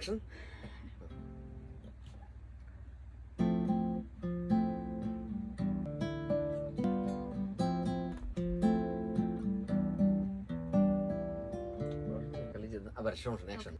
Action. আবার সমস্যা নেই, অ্যাকশন।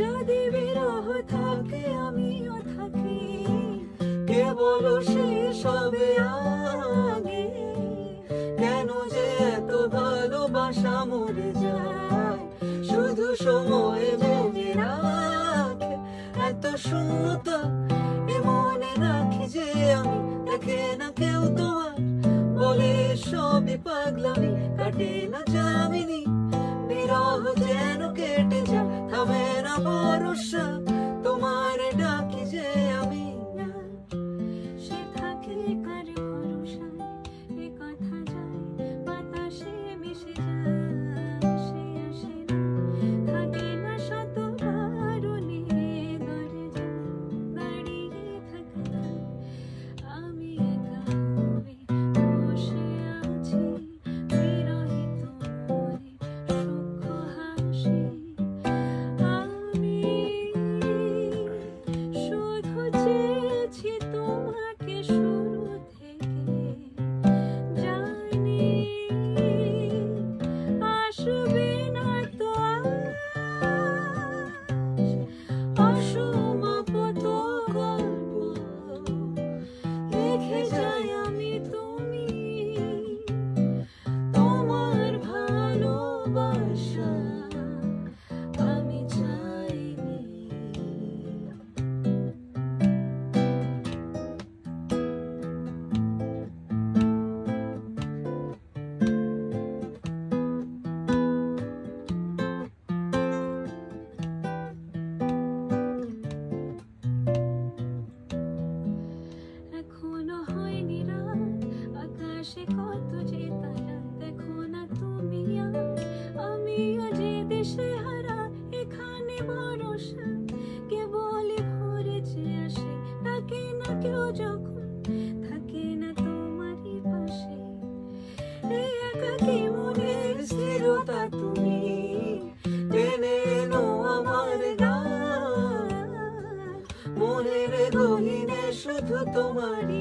যদি বিরহ থাকে আমিও থাকি, কেবল শেষ হবে আগে। কেন যে এত ভালোবাসা মরে যায়, শুধু সময় মনে রাখে। এত শূন্যতা এ মনে রাখি যে আমি, দেখে না কেউ তোমার, বলে সবই পাগলামি, কাটে না যামিনী। বিরহ যেন কেটে যায়, থামে না ভরসা, তোমার ডাকি যে আমি। সে থাকে কার ভরসায়, এ কথা যায় বাতাসে মিশে যায়। সে আসে না, থাকে না শত বারণে, দরে যায় দাঁড়িয়ে থাকে। আমি একা হয়ে বসে আছি, বিরহিত মনে সূক্ষ্ম হাসি। আমি শুধু চেয়েছি তোমাকে শুরু থেকে, জানি আসবে না তো আজ। অসমাপ্ত গল্প লিখে যাই আমি, তুমি তোমার ভালোবাসা আমি চাইনি। এখনো হয়নি রাত, আকাশে কত যে তারা, দেখো না তুমি আর আমিও যে দেশে হারা। এখানে ভরসা কেবলই ভরেছে আসে, ডাকে না কেউ যখন, থাকে না তোমারই পাশে। এই একাকী মনের স্থিরতা তুমি টেনে এনো আমার গান, মনের গহীনে শুধু তোমারই